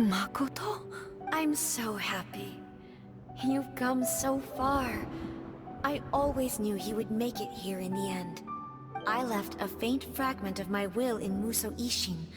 Makoto? I'm so happy. You've come so far. I always knew you would make it here in the end. I left a faint fragment of my will in Muso Ishin,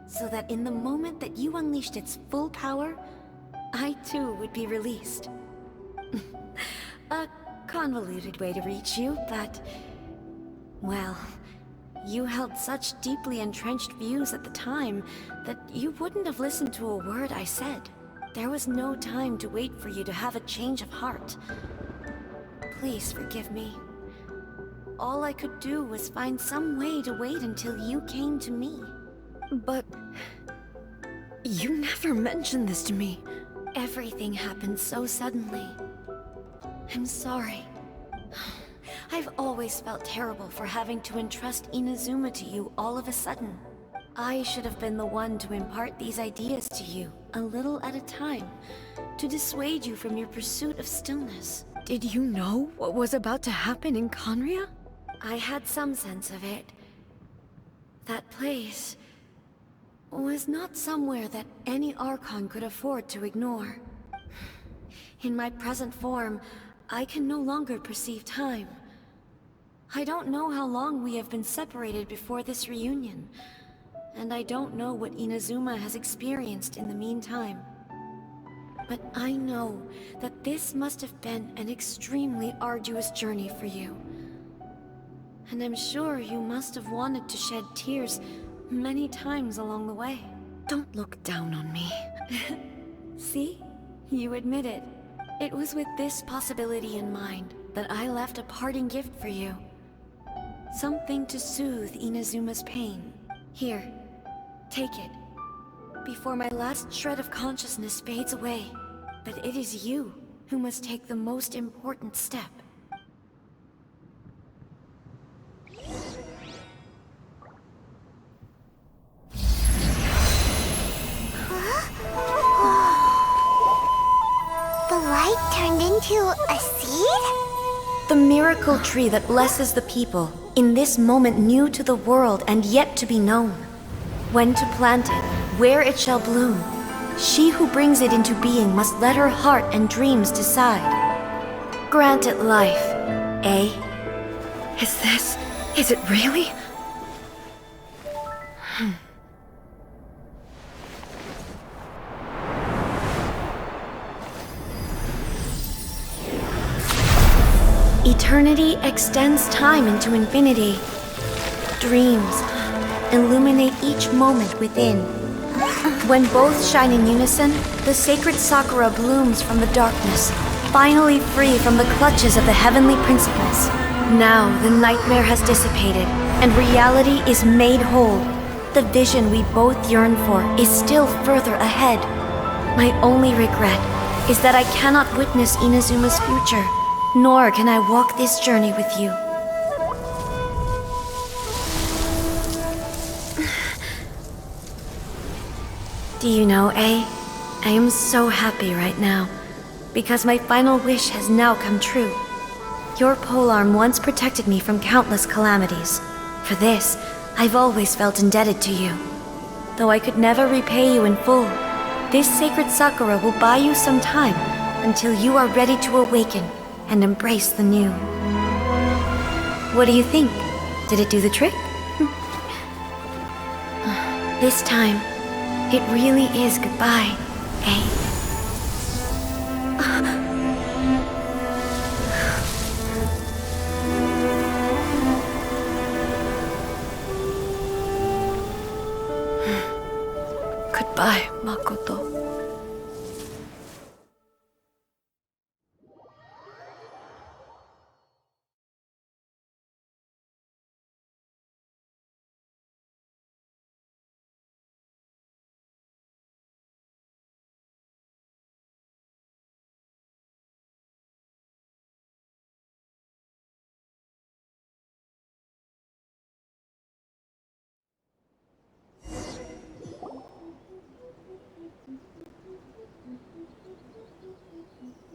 so that in the moment that you unleashed its full power, I too would be released. A convoluted way to reach you, but... well, you held such deeply entrenched views at the time that you wouldn't have listened to a word I said. There was no time to wait for you to have a change of heart. Please forgive me. All I could do was find some way to wait until you came to me. But... you never mentioned this to me. Everything happened so suddenly. I'm sorry. I've always felt terrible for having to entrust Inazuma to you all of a sudden. I should have been the one to impart these ideas to you, a little at a time, to dissuade you from your pursuit of stillness. Did you know what was about to happen in Khaenri'ah? I had some sense of it. That place was not somewhere that any Archon could afford to ignore. In my present form, I can no longer perceive time. I don't know how long we have been separated before this reunion, and I don't know what Inazuma has experienced in the meantime. But I know that this must have been an extremely arduous journey for you. And I'm sure you must have wanted to shed tears many times along the way. Don't look down on me. See? You admit it. It was with this possibility in mind that I left a parting gift for you. Something to soothe Inazuma's pain. Here, take it. Before my last shred of consciousness fades away. But it is you who must take the most important step. The light turned into a seed? The miracle tree that blesses the people, in this moment new to the world and yet to be known. When to plant it, where it shall bloom, she who brings it into being must let her heart and dreams decide. Grant it life, eh? Is it really? Eternity extends time into infinity. Dreams illuminate each moment within. When both shine in unison, the sacred Sakura blooms from the darkness, finally free from the clutches of the heavenly principles. Now the nightmare has dissipated, and reality is made whole. The vision we both yearn for is still further ahead. My only regret is that I cannot witness Inazuma's future, nor can I walk this journey with you. Do you know, I am so happy right now, because my final wish has now come true. Your polearm once protected me from countless calamities. For this, I've always felt indebted to you. Though I could never repay you in full, this sacred Sakura will buy you some time until you are ready to awaken and embrace the new. What do you think? Did it do the trick? This time, it really is goodbye, eh? Goodbye, Makoto.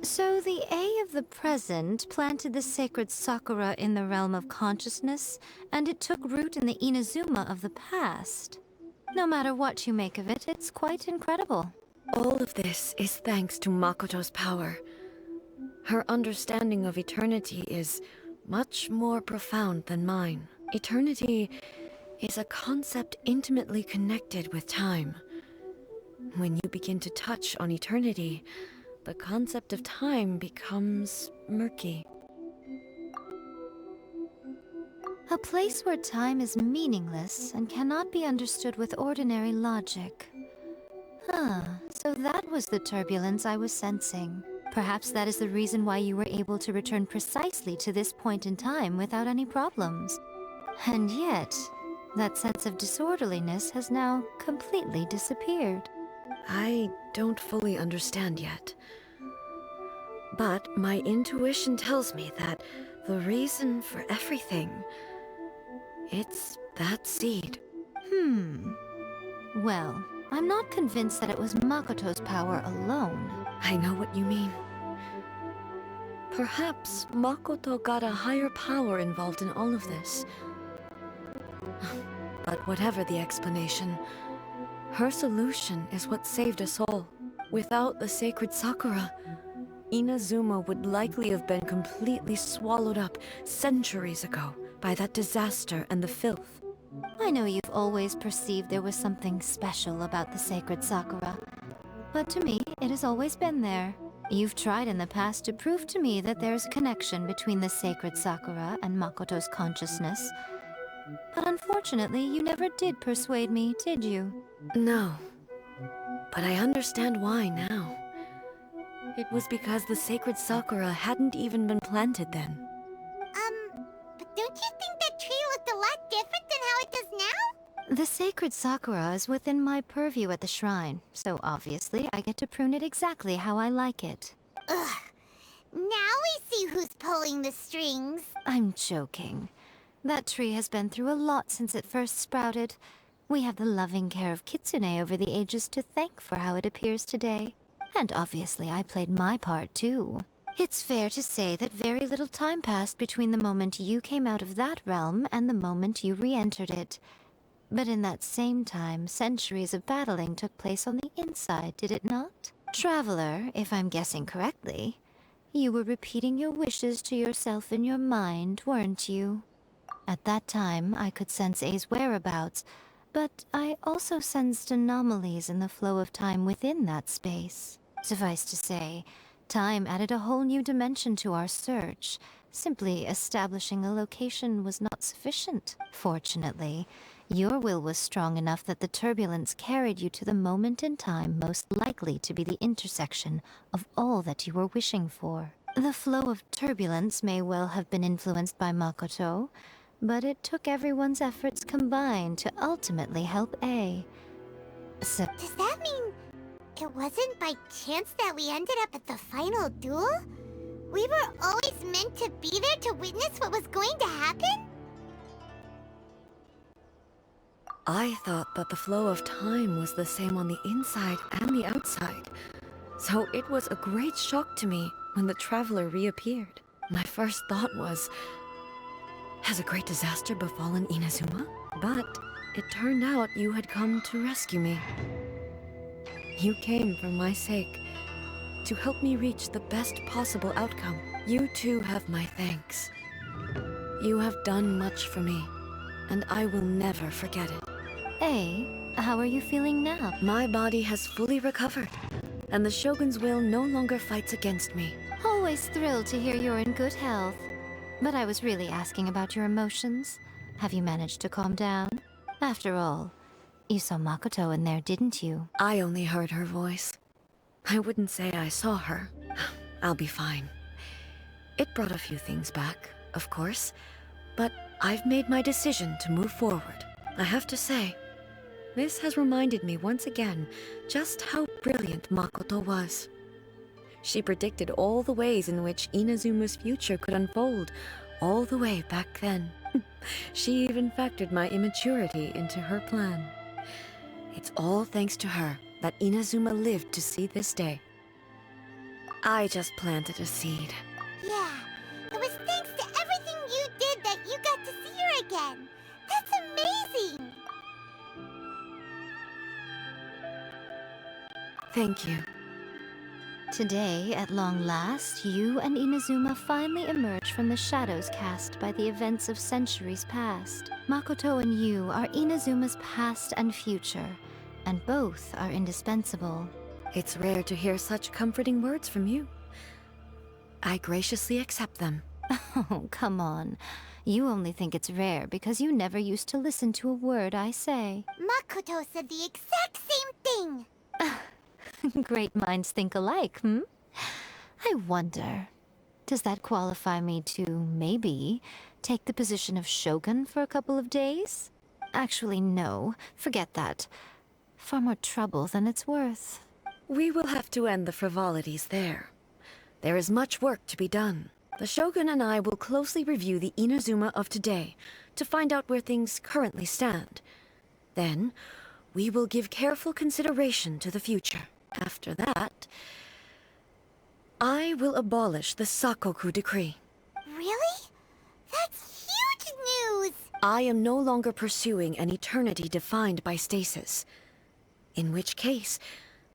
So the A of the present planted the sacred Sakura in the realm of consciousness, and it took root in the Inazuma of the past. No matter what you make of it, it's quite incredible. All of this is thanks to Makoto's power. Her understanding of eternity is much more profound than mine. Eternity is a concept intimately connected with time. When you begin to touch on eternity, the concept of time becomes murky. A place where time is meaningless and cannot be understood with ordinary logic. So that was the turbulence I was sensing. Perhaps that is the reason why you were able to return precisely to this point in time without any problems. And yet, that sense of disorderliness has now completely disappeared. I don't fully understand yet. But my intuition tells me that the reason for everything, it's that seed. Well, I'm not convinced that it was Makoto's power alone. I know what you mean. Perhaps Makoto got a higher power involved in all of this. But whatever the explanation, her solution is what saved us all. Without the sacred Sakura, Inazuma would likely have been completely swallowed up centuries ago by that disaster and the filth. I know you've always perceived there was something special about the sacred Sakura, but to me, it has always been there. You've tried in the past to prove to me that there's a connection between the sacred Sakura and Makoto's consciousness, but unfortunately, you never did persuade me, did you? No, but I understand why now. It was because the sacred Sakura hadn't even been planted then. But don't you think that tree looked a lot different than how it does now? The sacred Sakura is within my purview at the shrine, so obviously I get to prune it exactly how I like it. Ugh. Now we see who's pulling the strings. I'm joking. That tree has been through a lot since it first sprouted. We have the loving care of Kitsune over the ages to thank for how it appears today. And obviously I played my part too. It's fair to say that very little time passed between the moment you came out of that realm and the moment you re-entered it. But in that same time, centuries of battling took place on the inside, did it not? Traveler, if I'm guessing correctly, you were repeating your wishes to yourself in your mind, weren't you? At that time, I could sense A's whereabouts, but I also sensed anomalies in the flow of time within that space. Suffice to say, time added a whole new dimension to our search. Simply establishing a location was not sufficient. Fortunately, your will was strong enough that the turbulence carried you to the moment in time most likely to be the intersection of all that you were wishing for. The flow of turbulence may well have been influenced by Makoto, but it took everyone's efforts combined to ultimately help A. So, Does that mean it wasn't by chance that we ended up at the final duel? We were always meant to be there to witness what was going to happen? I thought that the flow of time was the same on the inside and the outside. So it was a great shock to me when the traveler reappeared. My first thought was, has a great disaster befallen Inazuma? But it turned out you had come to rescue me. You came for my sake, to help me reach the best possible outcome. You too have my thanks. You have done much for me, and I will never forget it. A, how are you feeling now? My body has fully recovered, and the Shogun's will no longer fights against me. Always thrilled to hear you're in good health. But I was really asking about your emotions. Have you managed to calm down? After all, you saw Makoto in there, didn't you? I only heard her voice. I wouldn't say I saw her. I'll be fine. It brought a few things back, of course, but I've made my decision to move forward. I have to say, this has reminded me once again just how brilliant Makoto was. She predicted all the ways in which Inazuma's future could unfold, all the way back then. She even factored my immaturity into her plan. It's all thanks to her that Inazuma lived to see this day. I just planted a seed. Yeah, it was thanks to everything you did that you got to see her again. That's amazing! Thank you. Today, at long last, you and Inazuma finally emerge from the shadows cast by the events of centuries past. Makoto and you are Inazuma's past and future, and both are indispensable. It's rare to hear such comforting words from you. I graciously accept them. Oh, come on. You only think it's rare because you never used to listen to a word I say. Makoto said the exact same thing! Great minds think alike, hmm? I wonder, does that qualify me to, maybe, take the position of Shogun for a couple of days? Actually, no. Forget that. Far more trouble than it's worth. We will have to end the frivolities there. There is much work to be done. The Shogun and I will closely review the Inazuma of today to find out where things currently stand. Then, we will give careful consideration to the future. After that, I will abolish the Sakoku Decree. Really? That's huge news! I am no longer pursuing an eternity defined by stasis. In which case,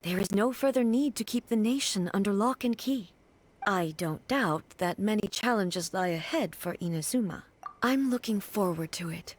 there is no further need to keep the nation under lock and key. I don't doubt that many challenges lie ahead for Inazuma. I'm looking forward to it.